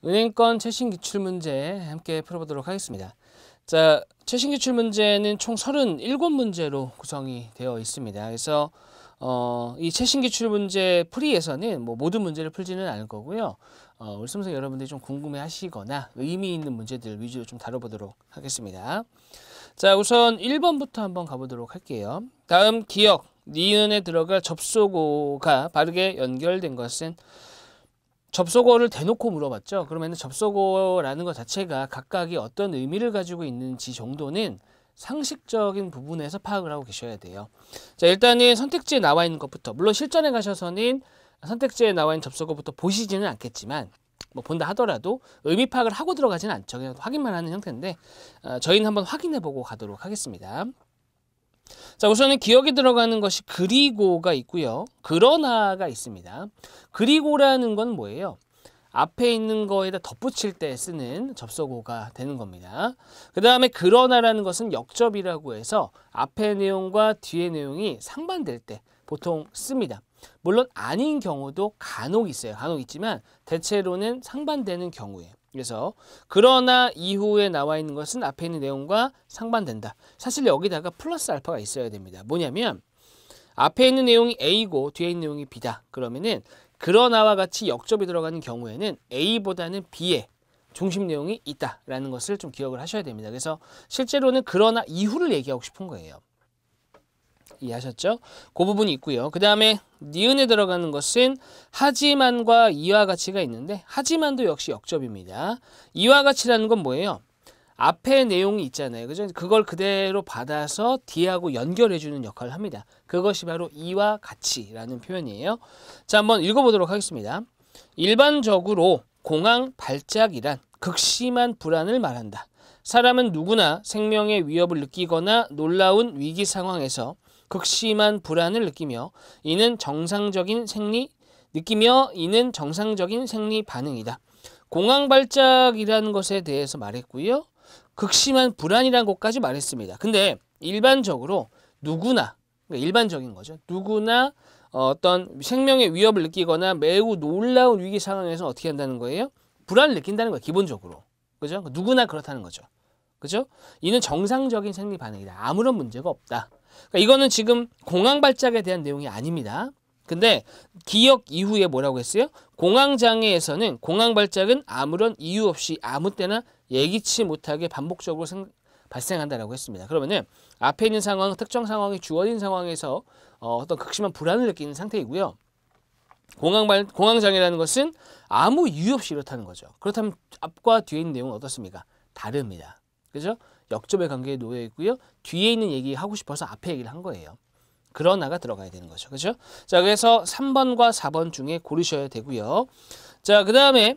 은행권 최신 기출 문제 함께 풀어보도록 하겠습니다. 자, 최신 기출 문제는 총 37문제로 구성이 되어 있습니다. 그래서 이 최신 기출 문제 풀이에서는 모든 문제를 풀지는 않을 거고요. 우리 수험생 여러분들이 좀 궁금해하시거나 의미 있는 문제들 위주로 좀 다뤄보도록 하겠습니다. 자, 우선 1번부터 한번 가보도록 할게요. 다음 기억, 니은에 들어갈 접속어가 바르게 연결된 것은 접속어를 대놓고 물어봤죠. 그러면 접속어라는 것 자체가 각각이 어떤 의미를 가지고 있는지 정도는 상식적인 부분에서 파악을 하고 계셔야 돼요. 자, 일단은 선택지에 나와 있는 것부터, 물론 실전에 가셔서는 선택지에 나와 있는 접속어부터 보시지는 않겠지만 본다 하더라도 의미 파악을 하고 들어가지는 않죠. 그냥 확인만 하는 형태인데 저희는 한번 확인해 보고 가도록 하겠습니다. 자, 우선은 기억에 들어가는 것이 그리고가 있고요. 그러나가 있습니다. 그리고라는 건 뭐예요? 앞에 있는 거에다 덧붙일 때 쓰는 접속어가 되는 겁니다. 그 다음에 그러나라는 것은 역접이라고 해서 앞의 내용과 뒤의 내용이 상반될 때 보통 씁니다. 물론 아닌 경우도 간혹 있어요. 간혹 있지만 대체로는 상반되는 경우에. 그래서 그러나 이후에 나와 있는 것은 앞에 있는 내용과 상반된다. 사실 여기다가 플러스 알파가 있어야 됩니다. 뭐냐면 앞에 있는 내용이 A고 뒤에 있는 내용이 B다. 그러면은 그러나와 같이 역접이 들어가는 경우에는 A보다는 B의 중심 내용이 있다라는 것을 좀 기억을 하셔야 됩니다. 그래서 실제로는 그러나 이후를 얘기하고 싶은 거예요. 이해하셨죠? 그 부분이 있고요. 그 다음에 니은에 들어가는 것은 하지만과 이와 같이가 있는데 하지만도 역시 역접입니다. 이와 같이라는 건 뭐예요? 앞에 내용이 있잖아요. 그죠? 그걸 그대로 받아서 뒤하고 연결해주는 역할을 합니다. 그것이 바로 이와 같이라는 표현이에요. 자, 한번 읽어보도록 하겠습니다. 일반적으로 공황 발작이란 극심한 불안을 말한다. 사람은 누구나 생명의 위협을 느끼거나 놀라운 위기 상황에서 극심한 불안을 느끼며 이는 정상적인 생리 반응이다. 공황 발작이라는 것에 대해서 말했고요. 극심한 불안이라는 것까지 말했습니다. 근데 일반적으로 누구나, 그러니까 일반적인 거죠. 누구나 어떤 생명의 위협을 느끼거나 매우 놀라운 위기 상황에서 어떻게 한다는 거예요? 불안을 느낀다는 거예요. 기본적으로. 그죠? 누구나 그렇다는 거죠. 그죠? 이는 정상적인 생리 반응이다. 아무런 문제가 없다. 그러니까 이거는 지금 공황 발작에 대한 내용이 아닙니다. 근데 기억 이후에 뭐라고 했어요? 공황장애에서는 공황 발작은 아무런 이유 없이 아무 때나 예기치 못하게 반복적으로 발생한다라고 했습니다. 그러면은 앞에 있는 상황, 특정 상황이 주어진 상황에서 어떤 극심한 불안을 느끼는 상태이고요. 공황장애라는 것은 아무 이유 없이 이렇다는 거죠. 그렇다면 앞과 뒤에 있는 내용은 어떻습니까? 다릅니다. 그죠? 역접의 관계에 놓여 있고요. 뒤에 있는 얘기 하고 싶어서 앞에 얘기를 한 거예요. 그러나가 들어가야 되는 거죠. 그죠? 자, 그래서 3번과 4번 중에 고르셔야 되고요. 자, 그 다음에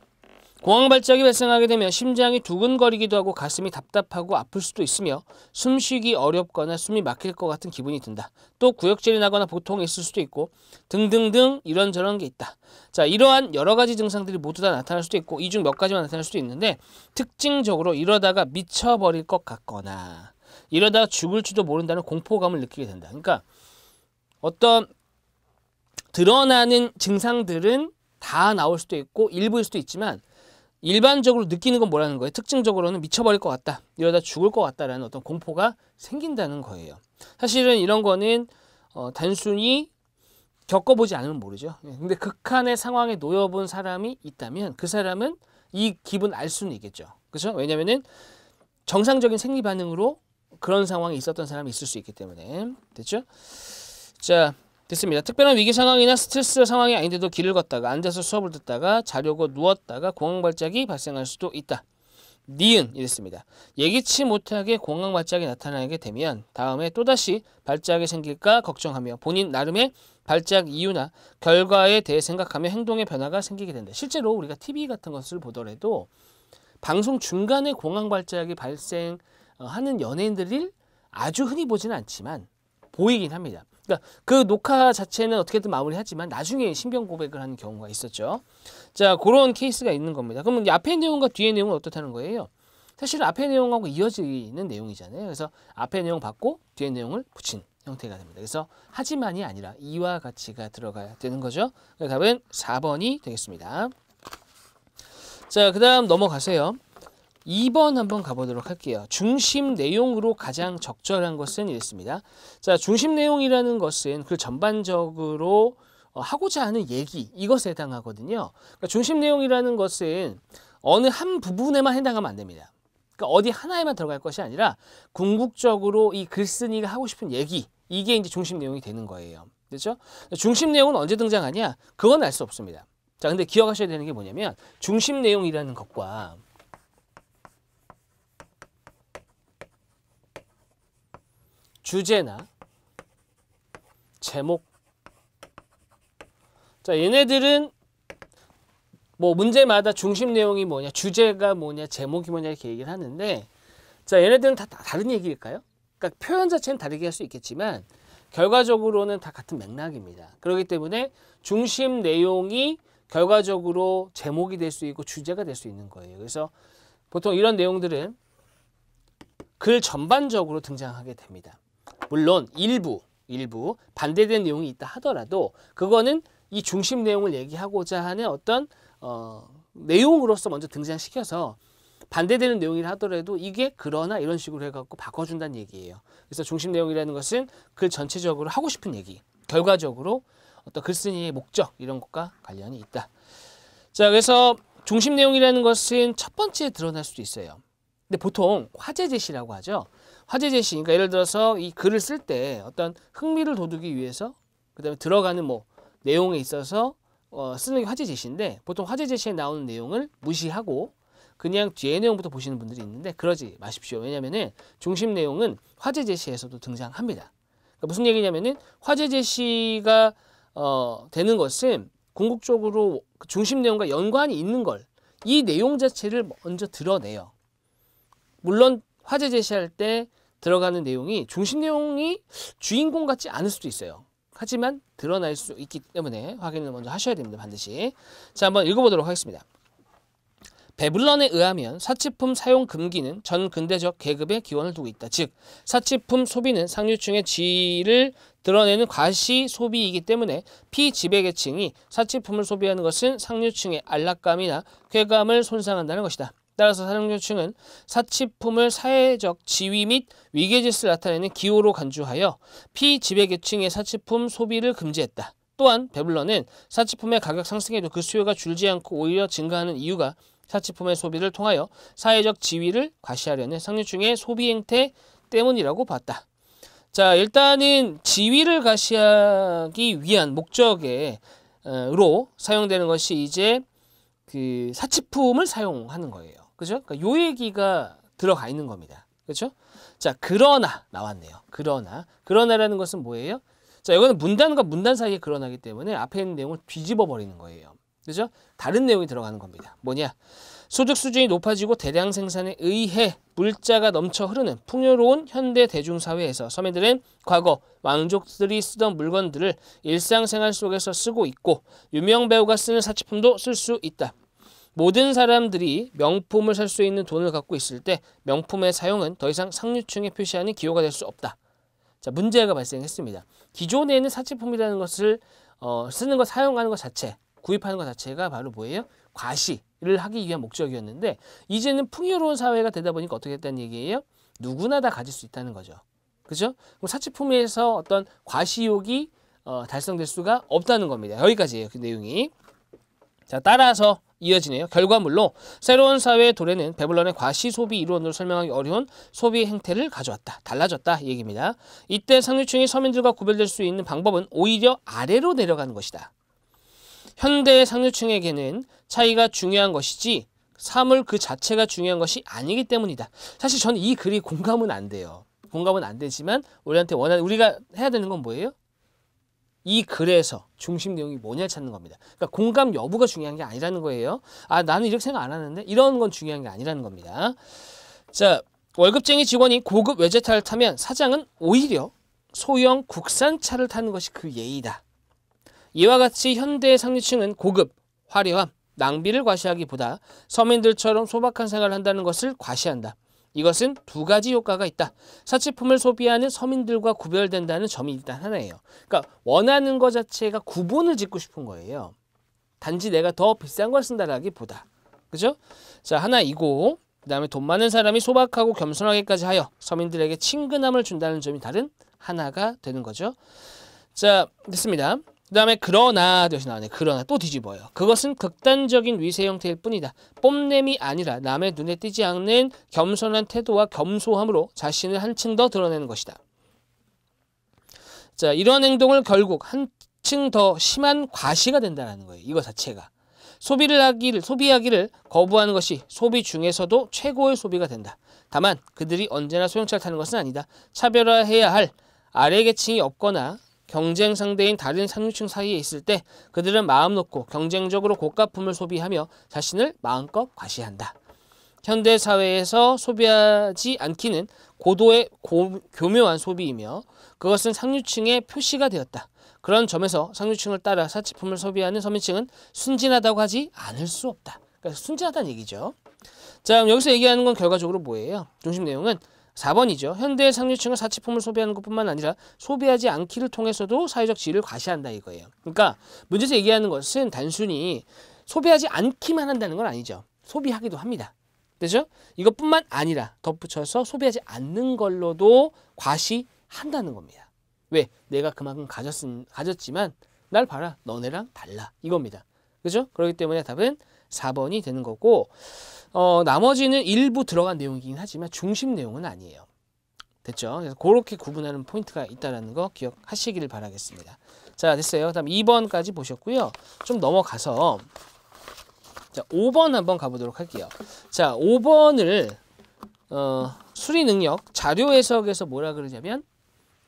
공황 발작이 발생하게 되면 심장이 두근거리기도 하고 가슴이 답답하고 아플 수도 있으며 숨쉬기 어렵거나 숨이 막힐 것 같은 기분이 든다. 또 구역질이 나거나 보통이 있을 수도 있고 등등등 이런저런 게 있다. 자, 이러한 여러 가지 증상들이 모두 다 나타날 수도 있고 이 중 몇 가지만 나타날 수도 있는데 특징적으로 이러다가 미쳐버릴 것 같거나 이러다가 죽을지도 모른다는 공포감을 느끼게 된다. 그러니까 어떤 드러나는 증상들은 다 나올 수도 있고 일부일 수도 있지만 일반적으로 느끼는 건 뭐라는 거예요? 특징적으로는 미쳐버릴 것 같다. 이러다 죽을 것 같다라는 어떤 공포가 생긴다는 거예요. 사실은 이런 거는 단순히 겪어보지 않으면 모르죠. 근데 극한의 상황에 놓여본 사람이 있다면 그 사람은 이 기분 알 수는 있겠죠. 그렇죠? 왜냐면은 정상적인 생리 반응으로 그런 상황에 있었던 사람이 있을 수 있기 때문에. 됐죠? 자, 됐습니다. 특별한 위기 상황이나 스트레스 상황이 아닌데도 길을 걷다가 앉아서 수업을 듣다가 자려고 누웠다가 공황 발작이 발생할 수도 있다. 니은 이랬습니다. 예기치 못하게 공황 발작이 나타나게 되면 다음에 또다시 발작이 생길까 걱정하며 본인 나름의 발작 이유나 결과에 대해 생각하며 행동의 변화가 생기게 된다. 실제로 우리가 TV 같은 것을 보더라도 방송 중간에 공황 발작이 발생하는 연예인들을 아주 흔히 보지는 않지만 보이긴 합니다. 그러니까 그 녹화 자체는 어떻게든 마무리하지만 나중에 신병 고백을 하는 경우가 있었죠. 자, 그런 케이스가 있는 겁니다. 그러면 앞의 내용과 뒤의 내용은 어떻다는 거예요? 사실 앞의 내용하고 이어지는 내용이잖아요. 그래서 앞의 내용 받고 뒤의 내용을 붙인 형태가 됩니다. 그래서 하지만이 아니라 이와 같이가 들어가야 되는 거죠. 답은 4번이 되겠습니다. 자, 그 다음 넘어가세요. 2번 한번 가보도록 할게요. 중심 내용으로 가장 적절한 것은 이랬습니다. 자, 중심 내용이라는 것은 그 전반적으로 하고자 하는 얘기, 이것에 해당하거든요. 그러니까 중심 내용이라는 것은 어느 한 부분에만 해당하면 안 됩니다. 그러니까 어디 하나에만 들어갈 것이 아니라 궁극적으로 이 글쓴이가 하고 싶은 얘기, 이게 이제 중심 내용이 되는 거예요. 그렇죠? 중심 내용은 언제 등장하냐? 그건 알 수 없습니다. 자, 근데 기억하셔야 되는 게 뭐냐면 중심 내용이라는 것과 주제나 제목, 자, 얘네들은 뭐 문제마다 중심 내용이 뭐냐, 주제가 뭐냐, 제목이 뭐냐 이렇게 얘기를 하는데, 자, 얘네들은 다 다른 얘기일까요? 그러니까 표현 자체는 다르게 할 수 있겠지만 결과적으로는 다 같은 맥락입니다. 그렇기 때문에 중심 내용이 결과적으로 제목이 될 수 있고 주제가 될 수 있는 거예요. 그래서 보통 이런 내용들은 글 전반적으로 등장하게 됩니다. 물론 일부 반대된 내용이 있다 하더라도 그거는 이 중심 내용을 얘기하고자 하는 어떤 내용으로서 먼저 등장시켜서 반대되는 내용이라 하더라도 이게 그러나 이런 식으로 해갖고 바꿔준다는 얘기예요. 그래서 중심 내용이라는 것은 글 전체적으로 하고 싶은 얘기, 결과적으로 어떤 글쓴이의 목적 이런 것과 관련이 있다. 자, 그래서 중심 내용이라는 것은 첫 번째에 드러날 수도 있어요. 근데 보통 화제 제시라고 하죠. 화제 제시, 그러니까 예를 들어서 이 글을 쓸 때 어떤 흥미를 돋우기 위해서 그다음에 들어가는 뭐 내용에 있어서 쓰는 게 화제 제시인데, 보통 화제 제시에 나오는 내용을 무시하고 그냥 뒤에 내용부터 보시는 분들이 있는데 그러지 마십시오. 왜냐하면은 중심 내용은 화제 제시에서도 등장합니다. 그러니까 무슨 얘기냐면은 화제 제시가 되는 것은 궁극적으로 중심 내용과 연관이 있는 걸, 이 내용 자체를 먼저 드러내요. 물론 화제 제시할 때 들어가는 내용이 중심 내용이 주인공 같지 않을 수도 있어요. 하지만 드러날 수 있기 때문에 확인을 먼저 하셔야 됩니다. 반드시. 자, 한번 읽어보도록 하겠습니다. 베블런에 의하면 사치품 사용 금기는 전 근대적 계급의 기원을 두고 있다. 즉, 사치품 소비는 상류층의 지위를 드러내는 과시 소비이기 때문에 피지배계층이 사치품을 소비하는 것은 상류층의 안락감이나 쾌감을 손상한다는 것이다. 따라서 상류층은 사치품을 사회적 지위 및 위계질서를 나타내는 기호로 간주하여 피지배계층의 사치품 소비를 금지했다. 또한 베블런은 사치품의 가격 상승에도 그 수요가 줄지 않고 오히려 증가하는 이유가 사치품의 소비를 통하여 사회적 지위를 과시하려는 상류층의 소비 행태 때문이라고 봤다. 자, 일단은 지위를 과시하기 위한 목적으로 사용되는 것이 이제 그 사치품을 사용하는 거예요. 그죠? 그러니까 요 얘기가 들어가 있는 겁니다. 그렇죠? 자, 그러나 나왔네요. 그러나라는 것은 뭐예요? 자, 이거는 문단과 문단 사이에 그러나기 때문에 앞에 있는 내용을 뒤집어 버리는 거예요. 그죠? 다른 내용이 들어가는 겁니다. 뭐냐? 소득 수준이 높아지고 대량 생산에 의해 물자가 넘쳐 흐르는 풍요로운 현대 대중사회에서 서민들은 과거 왕족들이 쓰던 물건들을 일상생활 속에서 쓰고 있고 유명 배우가 쓰는 사치품도 쓸 수 있다. 모든 사람들이 명품을 살 수 있는 돈을 갖고 있을 때 명품의 사용은 더 이상 상류층에 표시하는 기호가 될 수 없다. 자, 문제가 발생했습니다. 기존에는 사치품이라는 것을 쓰는 것, 사용하는 것 자체, 구입하는 것 자체가 바로 뭐예요? 과시를 하기 위한 목적이었는데 이제는 풍요로운 사회가 되다 보니까 어떻게 됐다는 얘기예요? 누구나 다 가질 수 있다는 거죠. 그죠? 그럼 사치품에서 어떤 과시욕이 달성될 수가 없다는 겁니다. 여기까지예요. 그 내용이. 자, 따라서 이어지네요. 결과물로 새로운 사회의 도래는 베블런의 과시 소비 이론으로 설명하기 어려운 소비 행태를 가져왔다. 달라졌다. 이 얘기입니다. 이때 상류층이 서민들과 구별될 수 있는 방법은 오히려 아래로 내려가는 것이다. 현대의 상류층에게는 차이가 중요한 것이지 사물 그 자체가 중요한 것이 아니기 때문이다. 사실 저는 이 글이 공감은 안 돼요. 공감은 안 되지만 우리가 해야 되는 건 뭐예요? 이 글에서 중심 내용이 뭐냐 찾는 겁니다. 그러니까 공감 여부가 중요한 게 아니라는 거예요. 아, 나는 이렇게 생각 안 하는데 이런 건 중요한 게 아니라는 겁니다. 자, 월급쟁이 직원이 고급 외제차를 타면 사장은 오히려 소형 국산차를 타는 것이 그 예의다. 이와 같이 현대의 상류층은 고급, 화려함, 낭비를 과시하기보다 서민들처럼 소박한 생활을 한다는 것을 과시한다. 이것은 두 가지 효과가 있다. 사치품을 소비하는 서민들과 구별된다는 점이 일단 하나예요. 그러니까 원하는 것 자체가 구분을 짓고 싶은 거예요. 단지 내가 더 비싼 걸 쓴다라기보다. 그죠? 자, 하나이고 그 다음에 돈 많은 사람이 소박하고 겸손하게까지 하여 서민들에게 친근함을 준다는 점이 다른 하나가 되는 거죠. 자, 됐습니다. 그 다음에 그러나 여기 나오네. 그러나 또 뒤집어요. 그것은 극단적인 위세 형태일 뿐이다. 뽐냄이 아니라 남의 눈에 띄지 않는 겸손한 태도와 겸소함으로 자신을 한층 더 드러내는 것이다. 자, 이러한 행동을 결국 한층 더 심한 과시가 된다는 거예요. 이거 자체가. 소비하기를 거부하는 것이 소비 중에서도 최고의 소비가 된다. 다만 그들이 언제나 소형차를 타는 것은 아니다. 차별화해야 할 아래 계층이 없거나 경쟁 상대인 다른 상류층 사이에 있을 때 그들은 마음 놓고 경쟁적으로 고가품을 소비하며 자신을 마음껏 과시한다. 현대 사회에서 소비하지 않기는 고도의 교묘한 소비이며 그것은 상류층의 표시가 되었다. 그런 점에서 상류층을 따라 사치품을 소비하는 서민층은 순진하다고 하지 않을 수 없다. 그러니까 순진하다는 얘기죠. 자, 그럼 여기서 얘기하는 건 결과적으로 뭐예요? 중심 내용은 4번이죠. 현대의 상류층은 사치품을 소비하는 것뿐만 아니라 소비하지 않기를 통해서도 사회적 지위를 과시한다 이거예요. 그러니까 문제에서 얘기하는 것은 단순히 소비하지 않기만 한다는 건 아니죠. 소비하기도 합니다. 그죠? 이것뿐만 아니라 덧붙여서 소비하지 않는 걸로도 과시한다는 겁니다. 왜? 내가 그만큼 가졌지만 날 봐라. 너네랑 달라. 이겁니다. 그죠? 그렇기 때문에 답은 4번이 되는 거고 나머지는 일부 들어간 내용이긴 하지만 중심 내용은 아니에요. 됐죠? 그래서 그렇게 구분하는 포인트가 있다는 거 기억하시기를 바라겠습니다. 자, 됐어요. 다음 2번까지 보셨고요. 좀 넘어가서 자, 5번 한번 가보도록 할게요. 자, 5번을 수리 능력 자료 해석에서 뭐라 그러냐면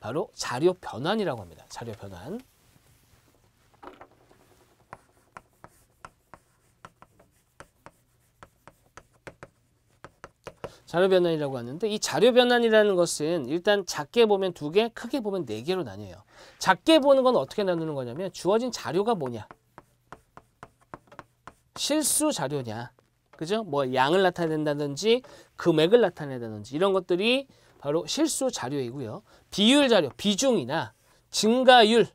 바로 자료 변환이라고 합니다. 자료 변환. 자료 변환이라고 하는데 이 자료 변환이라는 것은 일단 작게 보면 2개, 크게 보면 4개로 나뉘어요. 작게 보는 건 어떻게 나누는 거냐면 주어진 자료가 뭐냐? 실수 자료냐? 그죠? 뭐 양을 나타낸다든지 금액을 나타낸다든지 이런 것들이 바로 실수 자료이고요. 비율 자료, 비중이나 증가율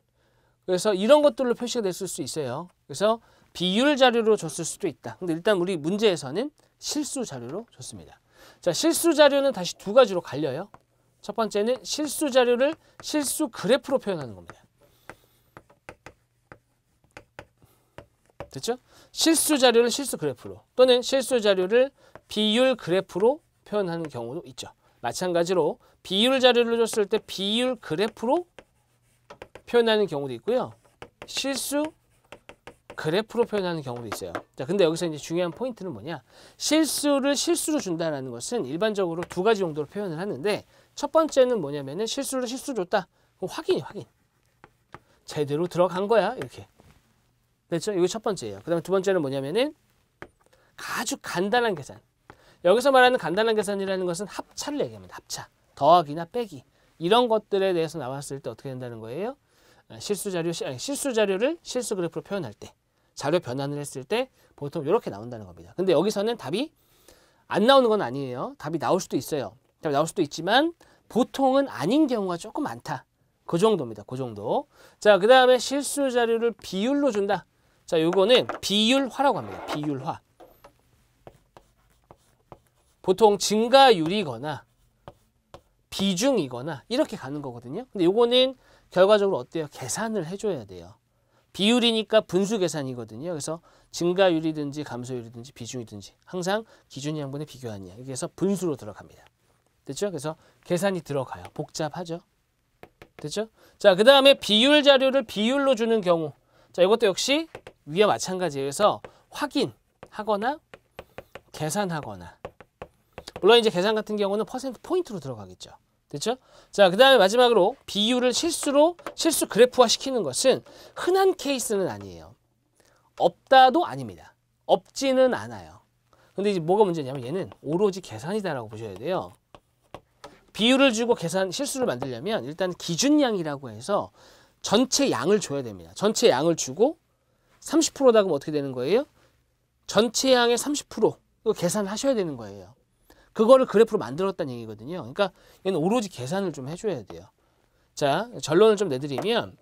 그래서 이런 것들로 표시가 됐을 수 있어요. 그래서 비율 자료로 줬을 수도 있다. 근데 일단 우리 문제에서는 실수 자료로 줬습니다. 자, 실수 자료는 다시 2가지로 갈려요. 첫 번째는 실수 자료를 실수 그래프로 표현하는 겁니다. 됐죠? 실수 자료를 실수 그래프로 또는 실수 자료를 비율 그래프로 표현하는 경우도 있죠. 마찬가지로 비율 자료를 줬을 때 비율 그래프로 표현하는 경우도 있고요. 실수 그래프로 표현하는 경우도 있어요. 자, 근데 여기서 이제 중요한 포인트는 뭐냐? 실수를 실수로 준다는 것은 일반적으로 2가지 정도로 표현을 하는데 첫 번째는 뭐냐면은 실수를 실수로 줬다. 그럼 확인. 제대로 들어간 거야. 이렇게. 됐죠? 이게 첫 번째예요. 그 다음에 2번째는 뭐냐면은 아주 간단한 계산. 여기서 말하는 간단한 계산이라는 것은 합차를 얘기합니다. 합차. 더하기나 빼기. 이런 것들에 대해서 나왔을 때 어떻게 된다는 거예요? 실수 자료를 실수 그래프로 표현할 때, 자료 변환을 했을 때 보통 이렇게 나온다는 겁니다. 근데 여기서는 답이 안 나오는 건 아니에요. 답이 나올 수도 있어요. 답이 나올 수도 있지만 보통은 아닌 경우가 조금 많다. 그 정도입니다. 그 정도. 자, 그 다음에 실수 자료를 비율로 준다. 자, 요거는 비율화라고 합니다. 비율화. 보통 증가율이거나 비중이거나 이렇게 가는 거거든요. 근데 요거는 결과적으로 어때요? 계산을 해줘야 돼요. 비율이니까 분수 계산이거든요. 그래서 증가율이든지 감소율이든지 비중이든지 항상 기준 양분의 비교하냐. 여기 해서 분수로 들어갑니다. 됐죠? 그래서 계산이 들어가요. 복잡하죠? 됐죠? 자, 그 다음에 비율 자료를 비율로 주는 경우. 자, 이것도 역시 위와 마찬가지에서 확인하거나 계산하거나. 물론 이제 계산 같은 경우는 퍼센트 포인트로 들어가겠죠. 됐죠? 자, 그 다음에 마지막으로 비율을 실수 그래프화 시키는 것은 흔한 케이스는 아니에요. 없다도 아닙니다. 없지는 않아요. 근데 이제 뭐가 문제냐면 얘는 오로지 계산이다라고 보셔야 돼요. 비율을 주고 실수를 만들려면 일단 기준량이라고 해서 전체 양을 줘야 됩니다. 전체 양을 주고 30%다 그러면 어떻게 되는 거예요? 전체 양의 30% 이거 계산하셔야 되는 거예요. 그거를 그래프로 만들었다는 얘기거든요. 그러니까 얘는 오로지 계산을 좀 해줘야 돼요. 자, 결론을 좀 내드리면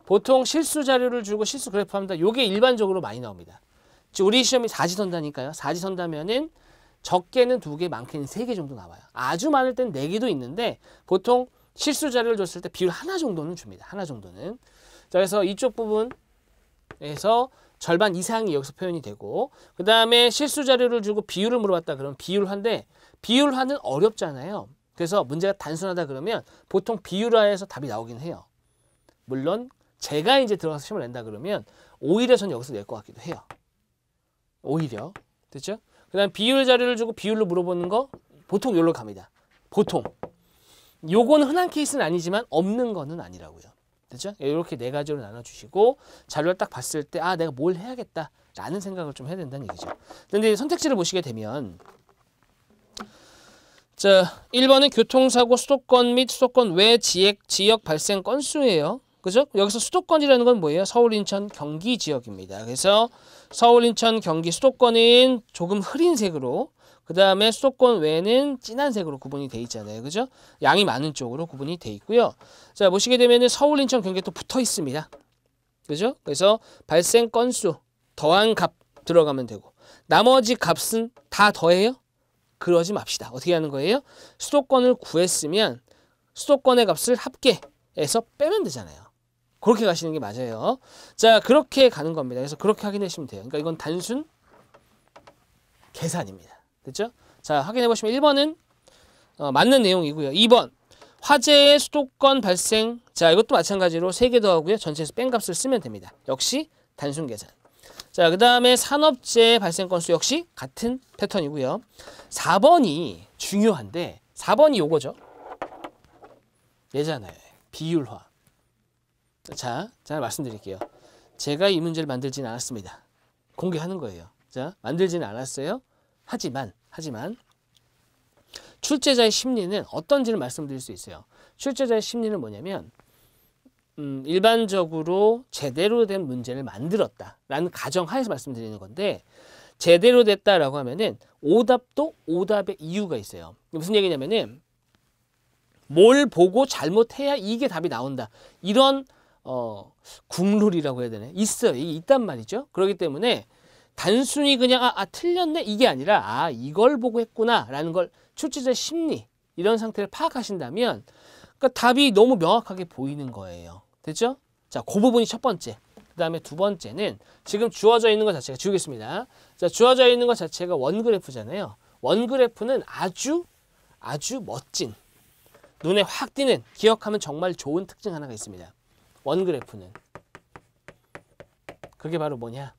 보통 실수 자료를 주고 실수 그래프 합니다. 이게 일반적으로 많이 나옵니다. 즉 우리 시험이 4지선다니까요. 4지선다면은 적게는 2개, 많게는 3개 정도 나와요. 아주 많을 땐 4개도 있는데 보통 실수 자료를 줬을 때 비율 하나 정도는 줍니다. 하나 정도는. 자, 그래서 이쪽 부분에서 절반 이상이 여기서 표현이 되고, 그 다음에 실수 자료를 주고 비율을 물어봤다 그러면 비율화인데, 비율화는 어렵잖아요. 그래서 문제가 단순하다 그러면 보통 비율화해서 답이 나오긴 해요. 물론 제가 이제 들어가서 시험을 낸다 그러면 오히려 전 여기서 낼 것 같기도 해요. 오히려. 됐죠? 그 다음 비율 자료를 주고 비율로 물어보는 거 보통 여기로 갑니다. 보통. 요거는 흔한 케이스는 아니지만 없는 거는 아니라고요. 됐죠? 이렇게 4가지로 나눠주시고 자료를 딱 봤을 때 아 내가 뭘 해야겠다 라는 생각을 좀 해야 된다는 얘기죠. 그런데 선택지를 보시게 되면 자 1번은 교통사고 수도권 및 수도권 외 지역 발생 건수예요. 그죠? 여기서 수도권이라는 건 뭐예요? 서울, 인천, 경기 지역입니다. 그래서 서울, 인천, 경기 수도권은 조금 흐린 색으로, 그 다음에 수도권 외에는 진한 색으로 구분이 돼 있잖아요. 그죠? 양이 많은 쪽으로 구분이 돼 있고요. 자, 보시게 되면은 서울, 인천, 경기 또 붙어 있습니다. 그죠? 그래서 발생 건수, 더한 값 들어가면 되고, 나머지 값은 다 더해요? 그러지 맙시다. 어떻게 하는 거예요? 수도권을 구했으면 수도권의 값을 합계해서 빼면 되잖아요. 그렇게 가시는 게 맞아요. 자, 그렇게 가는 겁니다. 그래서 그렇게 확인하시면 돼요. 그러니까 이건 단순 계산입니다. 됐죠? 자, 확인해 보시면 1번은 맞는 내용이고요. 2번 화재의 수도권 발생. 자, 이것도 마찬가지로 3개 더하고요. 전체에서 뺀 값을 쓰면 됩니다. 역시 단순 계산. 자, 그 다음에 산업재해 발생 건수 역시 같은 패턴이고요. 4번이 중요한데 4번이 요거죠. 얘잖아요. 비율화. 자, 말씀드릴게요. 제가 이 문제를 만들지는 않았습니다. 공개하는 거예요. 자, 만들지는 않았어요. 하지만 출제자의 심리는 어떤지를 말씀드릴 수 있어요. 출제자의 심리는 뭐냐면 일반적으로 제대로 된 문제를 만들었다라는 가정하에서 말씀드리는 건데, 제대로 됐다라고 하면은 오답도 오답의 이유가 있어요. 무슨 얘기냐면은 뭘 보고 잘못해야 이게 답이 나온다. 이런 국룰이라고 해야 되나? 있어요. 이게 있단 말이죠. 그렇기 때문에 단순히 그냥 틀렸네 이게 아니라 이걸 보고 했구나라는 걸 출제자의 심리 이런 상태를 파악하신다면 그러니까 답이 너무 명확하게 보이는 거예요. 됐죠? 자, 그 부분이 첫 번째. 그 다음에 두 번째는 지금 주어져 있는 것 자체가 지우겠습니다. 자, 주어져 있는 것 자체가 원그래프잖아요. 원그래프는 아주 멋진 눈에 확 띄는 기억하면 정말 좋은 특징 하나가 있습니다. 원그래프는 그게 바로 뭐냐?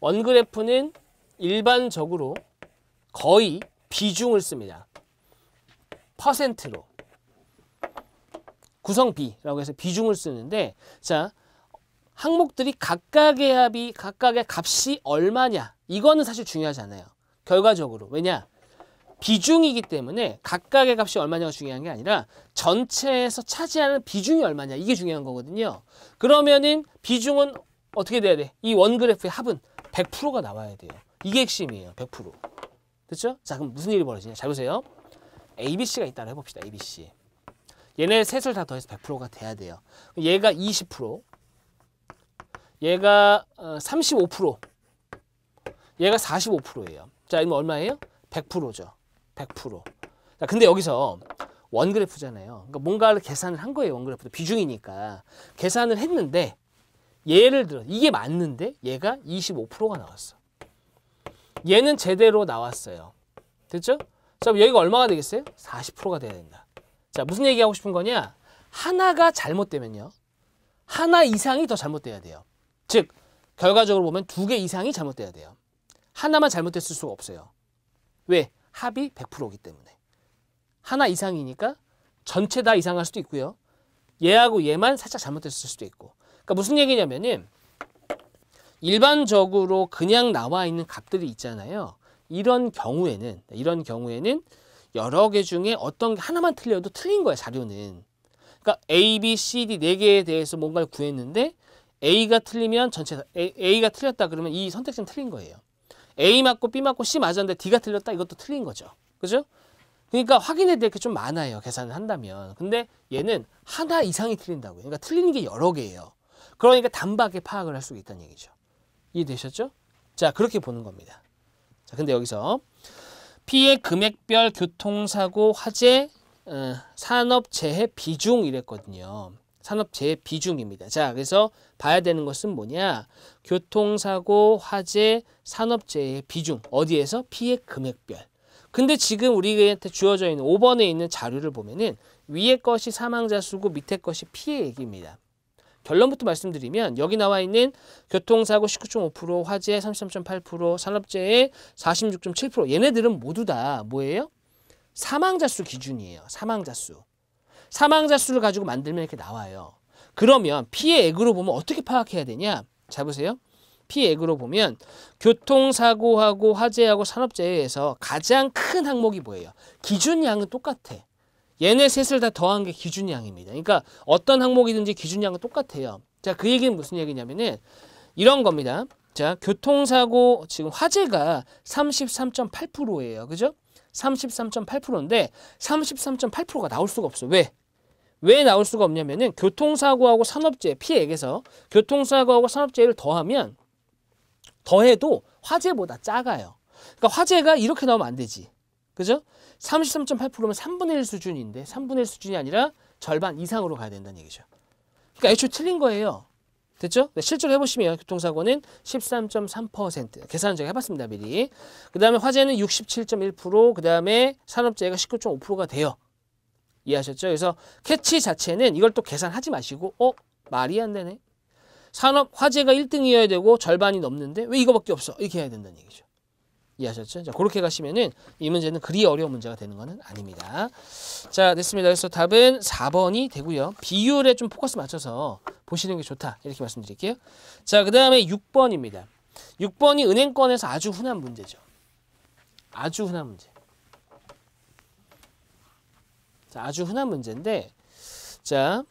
원그래프는 일반적으로 거의 비중을 씁니다. 퍼센트로. 구성비라고 해서 비중을 쓰는데, 자, 항목들이 각각의 값이 얼마냐? 이거는 사실 중요하지 않아요. 결과적으로. 왜냐? 비중이기 때문에 각각의 값이 얼마냐가 중요한 게 아니라 전체에서 차지하는 비중이 얼마냐 이게 중요한 거거든요. 그러면은 비중은 어떻게 돼야 돼? 이 원그래프의 합은 100%가 나와야 돼요. 이게 핵심이에요. 100%. 됐죠? 자, 그럼 무슨 일이 벌어지냐? 잘 보세요. ABC가 있다고 해봅시다. ABC. 얘네 셋을 다 더해서 100%가 돼야 돼요. 얘가 20%, 얘가 35%, 얘가 45%예요. 자, 이러면 얼마예요? 100%죠. 100%. 자, 근데 여기서 원그래프잖아요. 그러니까 뭔가를 계산을 한 거예요. 원그래프도 비중이니까. 계산을 했는데 예를 들어 이게 맞는데 얘가 25%가 나왔어. 얘는 제대로 나왔어요. 됐죠? 자, 여기가 얼마가 되겠어요? 40%가 돼야 된다. 자, 무슨 얘기하고 싶은 거냐? 하나가 잘못되면요. 하나 이상이 더 잘못돼야 돼요. 즉, 결과적으로 보면 2개 이상이 잘못돼야 돼요. 하나만 잘못됐을 수가 없어요. 왜? 합이 100%이기 때문에. 하나 이상이니까 전체 다 이상할 수도 있고요. 얘하고 얘만 살짝 잘못됐을 수도 있고. 그러니까 무슨 얘기냐면은 일반적으로 그냥 나와 있는 값들이 있잖아요. 이런 경우에는 여러 개 중에 어떤 게 하나만 틀려도 틀린 거야, 자료는. 그러니까 A, B, C, D 4개에 대해서 뭔가를 구했는데 A가 틀리면 전체 A가 틀렸다 그러면 이 선택지는 틀린 거예요. A 맞고 B 맞고 C 맞았는데 D가 틀렸다 이것도 틀린 거죠. 그죠? 그러니까 확인해야 될 게 좀 많아요. 계산을 한다면. 근데 얘는 하나 이상이 틀린다고요. 그러니까 틀리는 게 여러 개예요. 그러니까 단박에 파악을 할 수가 있다는 얘기죠. 이해되셨죠? 자, 그렇게 보는 겁니다. 자, 근데 여기서 피해 금액별 교통사고 화재 산업재해 비중 이랬거든요. 산업재해 비중입니다. 자, 그래서 봐야 되는 것은 뭐냐? 교통사고, 화재, 산업재해 비중. 어디에서? 피해 금액별. 근데 지금 우리한테 주어져 있는 5번에 있는 자료를 보면은 위에 것이 사망자 수고, 밑에 것이 피해 얘기입니다. 결론부터 말씀드리면 여기 나와 있는 교통사고 19.5%, 화재 33.8%, 산업재해 46.7%. 얘네들은 모두 다 뭐예요? 사망자 수 기준이에요. 사망자 수. 사망자 수를 가지고 만들면 이렇게 나와요. 그러면 피해액으로 보면 어떻게 파악해야 되냐? 자, 보세요. 피해액으로 보면 교통사고하고 화재하고 산업재해에서 가장 큰 항목이 뭐예요? 기준량은 똑같아. 얘네 셋을 다 더한 게 기준량입니다. 그러니까 어떤 항목이든지 기준량은 똑같아요. 자, 그 얘기는 무슨 얘기냐면은 이런 겁니다. 자, 교통사고 지금 화재가 33.8%예요. 그죠? 33.8%인데 33.8%가 나올 수가 없어. 왜 나올 수가 없냐면은 교통사고하고 산업재해 피해액에서 교통사고하고 산업재해를 더해도 화재보다 작아요. 그러니까 화재가 이렇게 나오면 안 되지. 그죠? 33.8%면 3분의 1 수준인데 3분의 1 수준이 아니라 절반 이상으로 가야 된다는 얘기죠. 그러니까 애초에 틀린 거예요. 됐죠? 실제로 해보시면 교통사고는 13.3%. 계산은 제가 해봤습니다. 미리. 그 다음에 화재는 67.1%, 그 다음에 산업재해가 19.5%가 돼요. 이해하셨죠? 그래서 캐치 자체는 이걸 또 계산하지 마시고 말이 안 되네. 화재가 1등이어야 되고 절반이 넘는데 왜 이거밖에 없어? 이렇게 해야 된다는 얘기죠. 이해하셨죠? 자, 그렇게 가시면은 이 문제는 그리 어려운 문제가 되는 것은 아닙니다. 자, 됐습니다. 그래서 답은 4번이 되고요. 비율에 좀 포커스 맞춰서 보시는 게 좋다. 이렇게 말씀드릴게요. 자, 그 다음에 6번입니다. 6번이 은행권에서 아주 흔한 문제죠. 아주 흔한 문제. 자, 아주 흔한 문제인데, 자,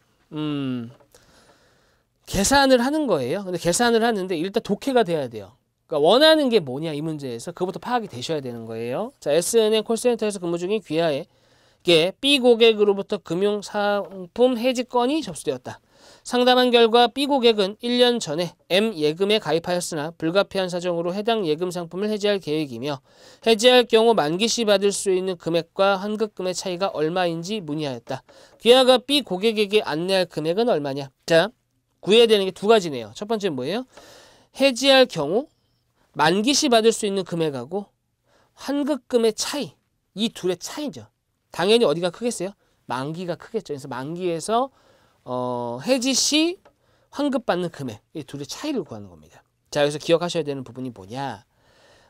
계산을 하는 거예요. 근데 계산을 하는데 일단 독해가 돼야 돼요. 그러니까 원하는 게 뭐냐 이 문제에서 그것부터 파악이 되셔야 되는 거예요. 자, S은행 콜센터에서 근무 중인 귀하에게 B 고객으로부터 금융상품 해지 건이 접수되었다. 상담한 결과 B 고객은 1년 전에 M 예금에 가입하였으나 불가피한 사정으로 해당 예금 상품을 해지할 계획이며 해지할 경우 만기 시 받을 수 있는 금액과 환급금의 차이가 얼마인지 문의하였다. 귀하가 B 고객에게 안내할 금액은 얼마냐? 자, 구해야 되는 게 두 가지네요. 첫 번째는 뭐예요? 해지할 경우 만기 시 받을 수 있는 금액하고 환급금의 차이. 이 둘의 차이죠. 당연히 어디가 크겠어요? 만기가 크겠죠. 그래서 만기에서 해지 시 환급받는 금액. 이 둘의 차이를 구하는 겁니다. 자, 여기서 기억하셔야 되는 부분이 뭐냐.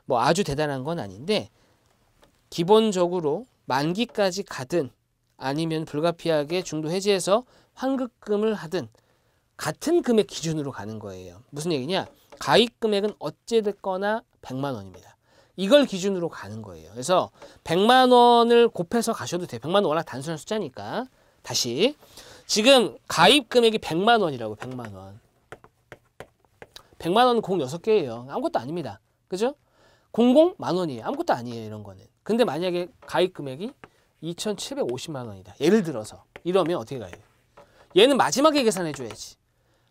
뭐 아주 대단한 건 아닌데 기본적으로 만기까지 가든 아니면 불가피하게 중도 해지해서 환급금을 하든 같은 금액 기준으로 가는 거예요. 무슨 얘기냐? 가입 금액은 어찌됐거나 100만 원입니다. 이걸 기준으로 가는 거예요. 그래서 100만 원을 곱해서 가셔도 돼요. 100만 원 워낙 단순한 숫자니까. 다시 지금 가입 금액이 100만 원이라고. 100만 원. 100만 원은 공 6개예요. 아무것도 아닙니다. 그죠? 00 만 원이에요. 아무것도 아니에요. 이런 거는. 근데 만약에 가입 금액이 2,750만 원이다. 예를 들어서 이러면 어떻게 가요? 얘는 마지막에 계산해 줘야지.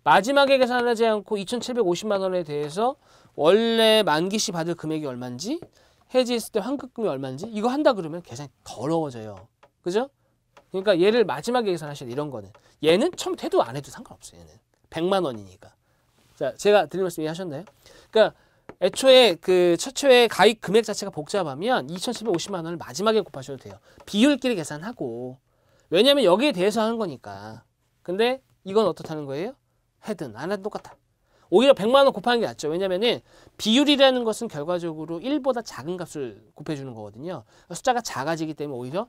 마지막에 계산하지 않고 2,750만 원에 대해서 원래 만기 시 받을 금액이 얼마인지 해지했을 때 환급금이 얼마인지 이거 한다 그러면 계산이 더러워져요. 그죠? 그러니까 얘를 마지막에 계산하셔야 돼. 이런 거는. 얘는 처음부터 해도 안 해도 상관없어요. 얘는 100만 원이니까. 자, 제가 드린 말씀 이해하셨나요? 그러니까 애초에 그 최초의 가입 금액 자체가 복잡하면 2,750만 원을 마지막에 곱하셔도 돼요. 비율끼리 계산하고. 왜냐면 여기에 대해서 하는 거니까. 근데 이건 어떻다는 거예요? 해든 안 해도 똑같아. 오히려 100만 원 곱하는 게 낫죠. 왜냐면은 비율이라는 것은 결과적으로 1보다 작은 값을 곱해주는 거거든요. 숫자가 작아지기 때문에 오히려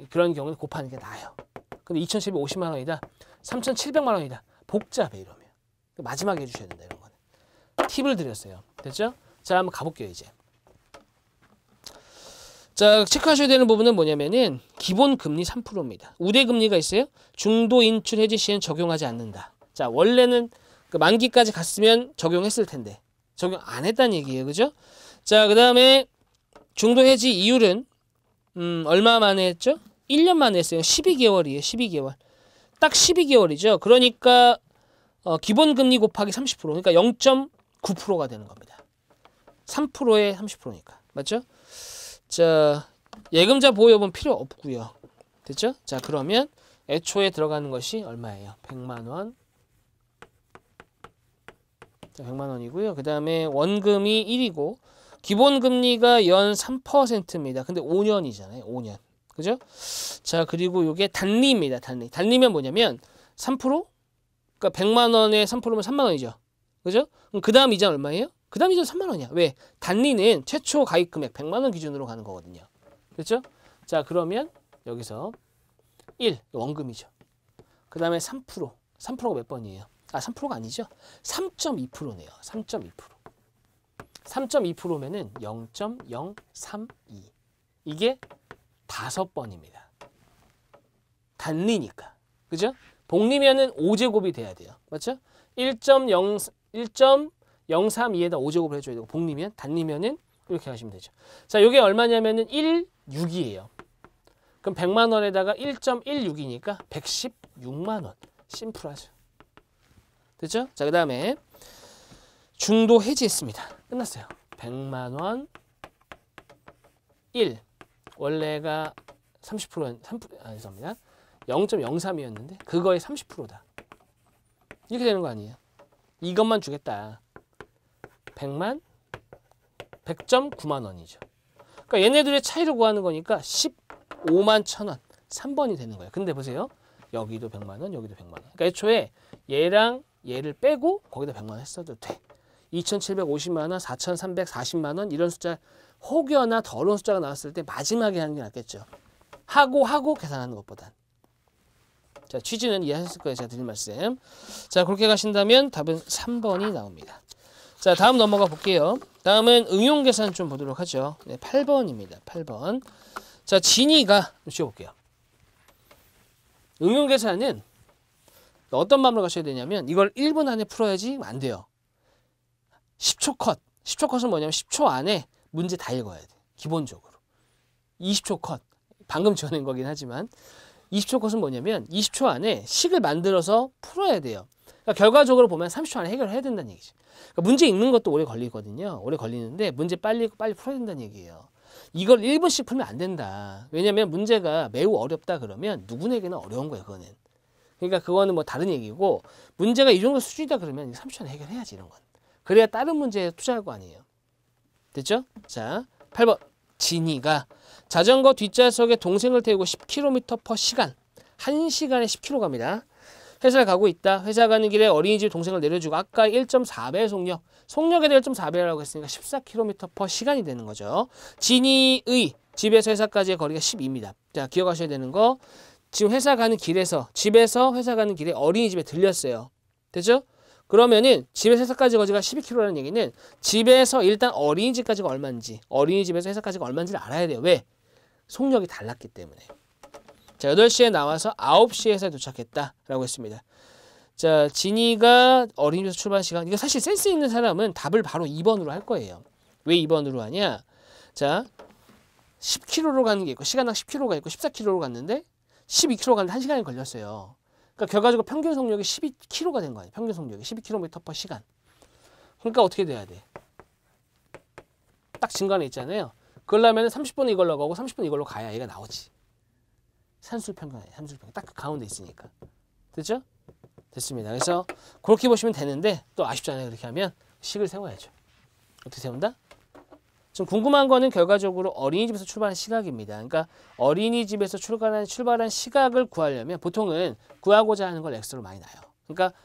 그런 경우는 곱하는 게 나아요. 근데 2,750만 원이다. 3,700만 원이다. 복잡해 이러면. 마지막에 해주셔야 된다. 이런 거는. 팁을 드렸어요. 됐죠? 자, 한번 가볼게요 이제. 자, 체크하셔야 되는 부분은 뭐냐면은 기본 금리 3%입니다. 우대 금리가 있어요. 중도 인출 해지 시에는 적용하지 않는다. 자, 원래는 그 만기까지 갔으면 적용했을 텐데 적용 안 했다는 얘기예요. 그죠? 자, 그 다음에 중도 해지 이율은 얼마 만에 했죠? 1년 만에 했어요. 12개월이에요. 12개월. 딱 12개월이죠. 그러니까 기본금리 곱하기 30%. 그러니까 0.9%가 되는 겁니다. 3%에 30%니까. 맞죠? 자, 예금자 보호여부는 필요 없고요. 됐죠? 자, 그러면 애초에 들어가는 것이 얼마예요? 100만 원. 자, 100만 원이고요. 그 다음에 원금이 1이고 기본 금리가 연 3%입니다. 근데 5년이잖아요. 5년. 그죠? 자, 그리고 이게 단리입니다. 단리. 단리면 뭐냐면 3%? 그러니까 100만 원에 3%면 3만 원이죠. 그죠? 그럼 그 다음 이자 얼마예요? 그 다음 이자 3만 원이야. 왜? 단리는 최초 가입 금액 100만 원 기준으로 가는 거거든요. 그렇죠? 자, 그러면 여기서 1, 원금이죠. 그 다음에 3%. 3%가 몇 번이에요? 아, 3%가 아니죠. 3.2%네요. 3.2%. 3.2%면은 0.032. 이게 5번입니다. 단리니까. 그죠? 복리면은 5제곱이 돼야 돼요. 맞죠? 1.032에다 5제곱을 해줘야 되고, 복리면, 단리면은 이렇게 하시면 되죠. 자, 이게 얼마냐면은 1.6이에요. 그럼 100만 원에다가 1.16이니까 116만 원. 심플하죠. 됐죠? 자, 그 다음에 중도 해지했습니다. 끝났어요. 100만 원 1. 원래가 죄송합니다. 0.03이었는데 그거의 30%다. 이렇게 되는 거 아니에요? 이것만 주겠다. 100.9만 원이죠. 그러니까 얘네들의 차이를 구하는 거니까 15만 1,000원. 3번이 되는 거예요. 근데 보세요. 여기도 100만 원, 여기도 100만 원. 그러니까 애초에 얘랑 얘를 빼고 거기다 100만 원 했어도 돼. 2,750만 원, 4,340만 원 이런 숫자 혹여나 더 어려운 숫자가 나왔을 때 마지막에 하는 게 낫겠죠. 하고 계산하는 것보단. 자, 취지는 이해하셨을 거예요. 제가 드린 말씀. 자, 그렇게 가신다면 답은 3번이 나옵니다. 자, 다음 넘어가 볼게요. 다음은 응용계산 좀 보도록 하죠. 네, 8번입니다. 8번. 자, 진이가 지워볼게요. 응용계산은 어떤 마음으로 가셔야 되냐면 이걸 1분 안에 풀어야지 안 돼요. 10초 컷. 10초 컷은 뭐냐면 10초 안에 문제 다 읽어야 돼. 기본적으로. 20초 컷. 방금 지어낸 거긴 하지만 20초 컷은 뭐냐면 20초 안에 식을 만들어서 풀어야 돼요. 그러니까 결과적으로 보면 30초 안에 해결을 해야 된다는 얘기죠. 그러니까 문제 읽는 것도 오래 걸리거든요. 오래 걸리는데 문제 빨리 풀어야 된다는 얘기예요. 이걸 1분씩 풀면 안 된다. 왜냐면 문제가 매우 어렵다 그러면 누구에게나 어려운 거예요. 그거는. 그러니까 그거는 뭐 다른 얘기고 문제가 이 정도 수준이다 그러면 30초 안에 해결해야지 이런 건. 그래야 다른 문제에 투자할 거 아니에요. 됐죠? 자, 8번. 진이가 자전거 뒷좌석에 동생을 태우고 10km/시간 1시간에 10km 갑니다. 회사를 가고 있다. 회사 가는 길에 어린이집 동생을 내려주고 아까 1.4배 속력에 대해 1.4배라고 했으니까 14km/시간이 되는 거죠. 진이의 집에서 회사까지의 거리가 12입니다. 자, 기억하셔야 되는 거 지금 회사 가는 길에서 집에서 회사 가는 길에 어린이집에 들렸어요. 됐죠? 그러면은 집에서 회사까지 거리가 12km라는 얘기는 집에서 일단 어린이집까지가 얼마인지 어린이집에서 회사까지가 얼마인지를 알아야 돼요. 왜? 속력이 달랐기 때문에. 자, 8시에 나와서 9시에 회사에 도착했다라고 했습니다. 자, 진이가 어린이집에서 출발 시간. 이거 사실 센스 있는 사람은 답을 바로 2번으로 할 거예요. 왜 2번으로 하냐? 자, 10km로 가는 게 있고 시간당 10km가 있고 14km로 갔는데 12km 가는데 1시간이 걸렸어요. 그러니까 결과적으로 평균 속력이 12km가 된 거 아니에요. 평균 속력이 12km/시간. 그러니까 어떻게 돼야 돼? 딱 중간에 있잖아요. 그러려면 30분 이걸로 가고 30분 이걸로 가야 얘가 나오지. 산술평균이에요. 산술평균. 딱 그 가운데 있으니까. 됐죠? 됐습니다. 그래서 그렇게 보시면 되는데 또 아쉽잖아요. 그렇게 하면 식을 세워야죠. 어떻게 세운다? 좀 궁금한 거는 결과적으로 어린이집에서 출발한 시각입니다. 그러니까 어린이집에서 출발한 시각을 구하려면 보통은 구하고자 하는 걸 X로 많이 나요. 그러니까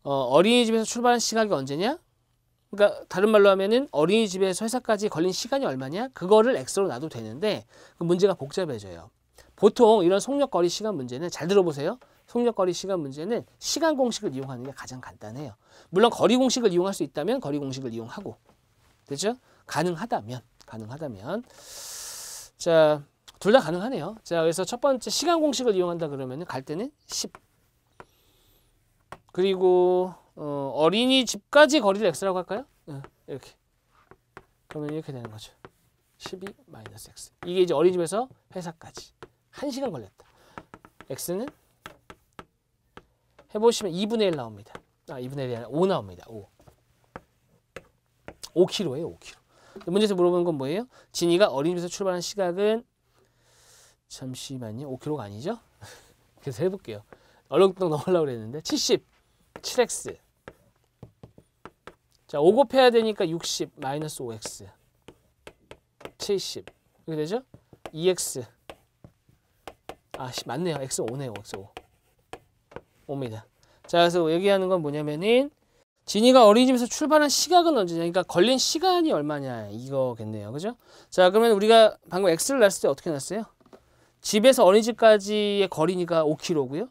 어린이집에서 출발한 시각이 언제냐? 그러니까 다른 말로 하면은 어린이집에서 회사까지 걸린 시간이 얼마냐? 그거를 X로 놔도 되는데 그 문제가 복잡해져요. 보통 이런 속력거리 시간 문제는 잘 들어보세요. 속력거리 시간 문제는 시간 공식을 이용하는 게 가장 간단해요. 물론 거리 공식을 이용할 수 있다면 거리 공식을 이용하고 되죠? 가능하다면 자, 둘 다 가능하네요. 자, 그래서 첫 번째 시간 공식을 이용한다 그러면 갈 때는 10 그리고 어린이집까지 거리를 x라고 할까요? 이렇게 그러면 이렇게 되는 거죠. 12 마이너스 x 이게 이제 어린이집에서 회사까지 1시간 걸렸다. x는 해보시면 2분의 1 나옵니다. 2분의 1이 아니라 5 나옵니다. 5km예요. 5km. 문제에서 물어보는 건 뭐예요? 진이가 어린이집에서 출발한 시각은 잠시만요. 5km가 아니죠? 그래서 해볼게요. 얼렁뚱 넣으려고 그랬는데 70, 7x. 자, 5 곱해야 되니까 60 마이너스 5x 70 이렇게 되죠? 2x 맞네요. x 5네요. x 5 5입니다. 자, 그래서 얘기하는 건 뭐냐면은 진이가 어린이집에서 출발한 시각은 언제냐? 그러니까 걸린 시간이 얼마냐 이거겠네요. 그죠? 자, 그러면 우리가 방금 x를 놨을 때 어떻게 놨어요? 집에서 어린이집까지의 거리니까 5km고요.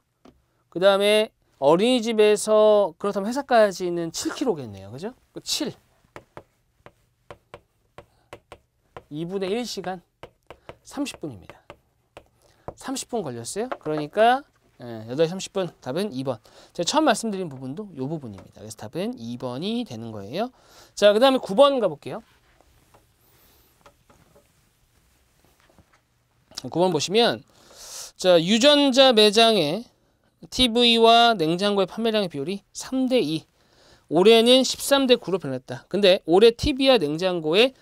그 다음에 어린이집에서 그렇다면 회사까지는 7km겠네요. 그죠? 7 2분의 1시간 30분입니다. 30분 걸렸어요. 그러니까 8시 30분 답은 2번. 제가 처음 말씀드린 부분도 이 부분입니다. 그래서 답은 2번이 되는 거예요. 자, 그 다음에 9번 가볼게요. 9번 보시면 자, 유전자 매장의 TV와 냉장고의 판매량의 비율이 3대2. 올해는 13대9로 변했다. 근데 올해 TV와 냉장고의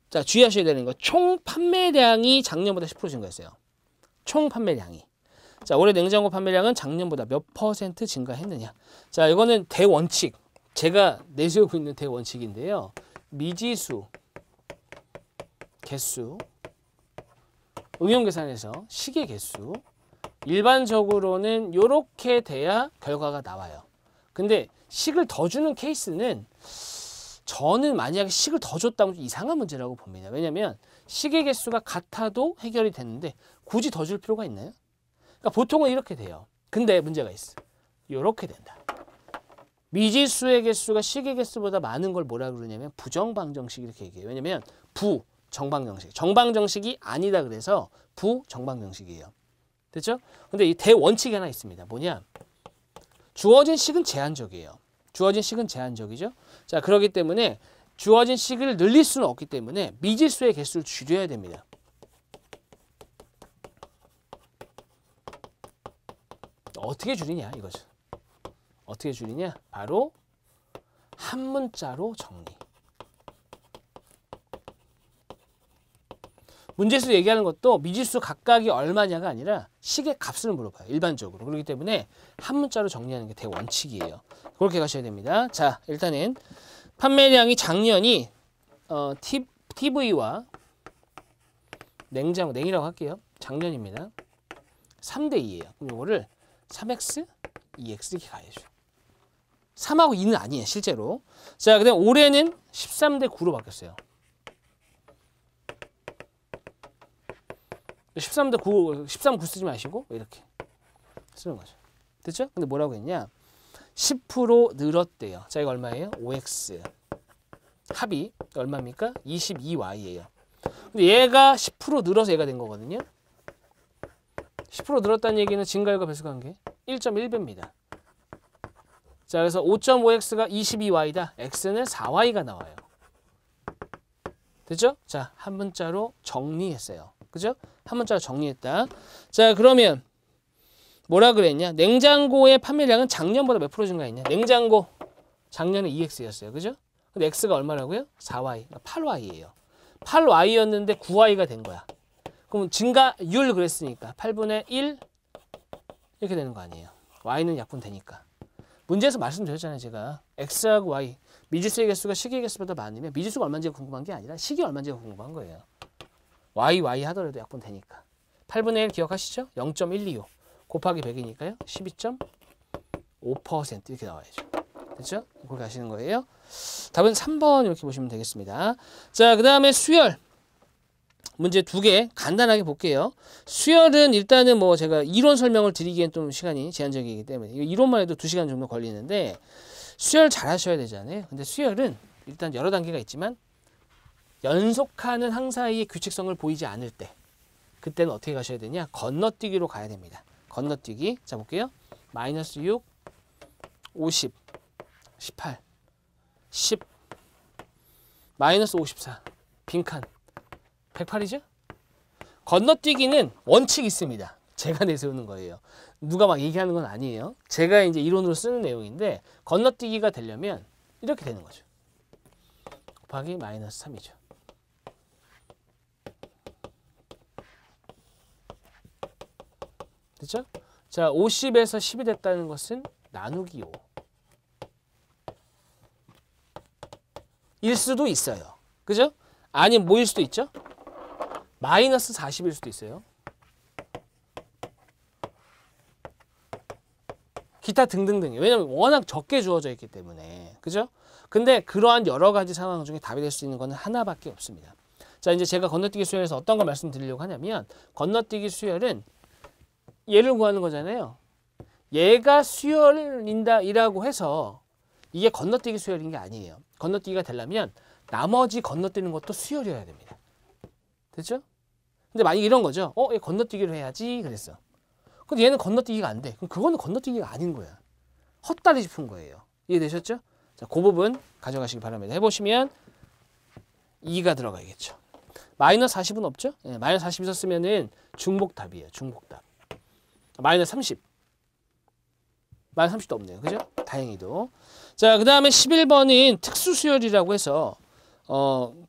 자, 주의하셔야 되는 거. 총 판매량이 작년보다 10% 증가했어요. 총 판매량이. 자, 올해 냉장고 판매량은 작년보다 몇 % 증가했느냐. 자, 이거는 대원칙. 제가 내세우고 있는 대원칙인데요. 미지수, 개수, 응용계산에서 식의 개수. 일반적으로는 이렇게 돼야 결과가 나와요. 근데 식을 더 주는 케이스는 저는 만약에 식을 더 줬다면 좀 이상한 문제라고 봅니다. 왜냐하면 식의 개수가 같아도 해결이 되는데 굳이 더 줄 필요가 있나요? 그러니까 보통은 이렇게 돼요. 근데 문제가 있어. 이렇게 된다. 미지수의 개수가 식의 개수보다 많은 걸 뭐라 그러냐면 부정방정식 이렇게 얘기해요. 왜냐면 부정방정식. 정방정식이 아니다 그래서 부정방정식이에요. 됐죠? 근데 이 대원칙이 하나 있습니다. 뭐냐? 주어진 식은 제한적이에요. 주어진 식은 제한적이죠. 자, 그렇기 때문에 주어진 식을 늘릴 수는 없기 때문에 미지수의 개수를 줄여야 됩니다. 어떻게 줄이냐 이거죠. 어떻게 줄이냐? 바로 한 문자로 정리. 문제수 얘기하는 것도 미지수 각각이 얼마냐가 아니라 식의 값을 물어봐요. 일반적으로. 그렇기 때문에 한 문자로 정리하는 게 대원칙이에요. 그렇게 가셔야 됩니다. 자, 일단은 판매량이 작년이 TV와 냉장고, 냉이라고 할게요. 작년입니다. 3대2예요. 그럼 이거를 3x, 2x 이렇게 가야죠. 3하고 2는 아니에요. 실제로. 자, 그 다음 올해는 13대9로 바뀌었어요. 13대9, 13, 9 쓰지 마시고 이렇게 쓰는 거죠. 됐죠? 근데 뭐라고 했냐? 10% 늘었대요. 자, 이거 얼마예요? 5x. 합이 얼마입니까? 22y예요. 근데 얘가 10% 늘어서 얘가 된 거거든요. 10% 늘었다는 얘기는 증가율과 배수관계 1.1배입니다. 자, 그래서 5.5x가 22y다. x는 4y가 나와요. 됐죠? 자, 한 문자로 정리했어요. 그죠? 한 문자로 정리했다. 자, 그러면 뭐라 그랬냐? 냉장고의 판매량은 작년보다 몇 프로 증가했냐? 냉장고 작년에 2x였어요. 그죠? 근데 x가 얼마라고요? 4y. 8y예요. 8y였는데 9y가 된 거야. 그럼 증가율 그랬으니까 8분의 1 이렇게 되는 거 아니에요. y는 약분되니까. 문제에서 말씀드렸잖아요. 제가 x하고 y 미지수의 개수가 식의 개수보다 많으면 미지수가 얼마인지가 궁금한 게 아니라 식이 얼마인지가 궁금한 거예요. y 하더라도 약분되니까. 8분의 1 기억하시죠? 0.125 곱하기 100이니까요. 12.5% 이렇게 나와야죠. 됐죠? 그렇게 하시는 거예요. 답은 3번 이렇게 보시면 되겠습니다. 자, 그 다음에 수열. 문제 2개 간단하게 볼게요. 수열은 일단은 뭐 제가 이론 설명을 드리기엔 좀 시간이 제한적이기 때문에 이론만 해도 2시간 정도 걸리는데 수열 잘 하셔야 되잖아요. 근데 수열은 일단 여러 단계가 있지만 연속하는 항사의 규칙성을 보이지 않을 때 그때는 어떻게 가셔야 되냐? 건너뛰기로 가야 됩니다. 건너뛰기. 자, 볼게요. 마이너스 6, 50, 18, 10, 마이너스 54, 빈칸 108이죠? 건너뛰기는 원칙이 있습니다. 제가 내세우는 거예요. 누가 막 얘기하는 건 아니에요. 제가 이제 이론으로 쓰는 내용인데 건너뛰기가 되려면 이렇게 되는 거죠. 곱하기 마이너스 3이죠. 됐죠? 자, 50에서 10이 됐다는 것은 나누기 5. 일 수도 있어요. 그죠? 아니면 뭐일 수도 있죠? 마이너스 40일 수도 있어요. 기타 등등등이에요. 왜냐면 워낙 적게 주어져 있기 때문에. 그죠? 근데 그러한 여러 가지 상황 중에 답이 될 수 있는 거는 하나밖에 없습니다. 자, 이제 제가 건너뛰기 수열에서 어떤 거 말씀드리려고 하냐면 건너뛰기 수열은 얘를 구하는 거잖아요. 얘가 수열인다 이라고 해서 이게 건너뛰기 수열인 게 아니에요. 건너뛰기가 되려면 나머지 건너뛰는 것도 수열이어야 됩니다. 됐죠? 근데 만약에 이런 거죠. 얘 건너뛰기로 해야지 그랬어. 근데 얘는 건너뛰기가 안 돼. 그럼 그거는 건너뛰기가 아닌 거야. 헛다리 짚은 거예요. 이해되셨죠? 자, 그 부분 가져가시기 바랍니다. 해보시면 2가 들어가야겠죠. 마이너스 40은 없죠? 네, 마이너스 40 있었으면은 중복답이에요. 중복답. 마이너스 30. 마이너스 30도 없네요. 그죠? 다행히도. 자, 그 다음에 11번은 특수수열이라고 해서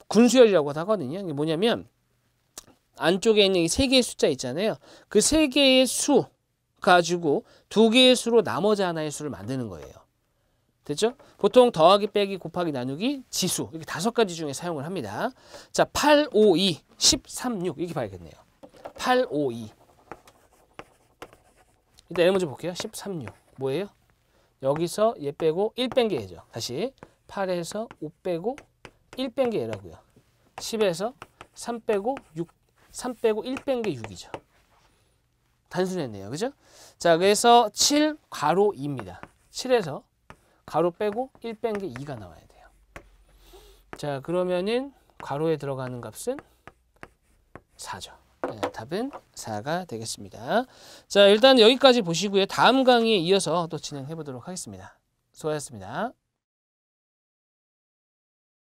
군수열이라고 하거든요. 이게 뭐냐면 안쪽에 있는 이 세 개의 숫자 있잖아요. 그 세 개의 수 가지고 두 개의 수로 나머지 하나의 수를 만드는 거예요. 됐죠? 보통 더하기, 빼기, 곱하기, 나누기, 지수 이렇게 5가지 중에 사용을 합니다. 자, 8, 5, 2, 10, 3, 6 이렇게 봐야겠네요. 8, 5, 2. 일단 얘를 먼저 볼게요. 10, 3, 6 뭐예요? 여기서 얘 빼고 1 뺀 게 얘죠. 다시 8에서 5 빼고 1 뺀 게 얘라고요. 10에서 3 빼고 6, 3 빼고 1 뺀 게 6이죠. 단순했네요. 그죠? 자, 그래서 7 괄호 2입니다. 7에서 가로 빼고 1 뺀 게 2가 나와야 돼요. 자, 그러면은 괄호에 들어가는 값은 4죠. 네, 답은 4가 되겠습니다. 자, 일단 여기까지 보시고요. 다음 강의에 이어서 또 진행해 보도록 하겠습니다. 수고하셨습니다.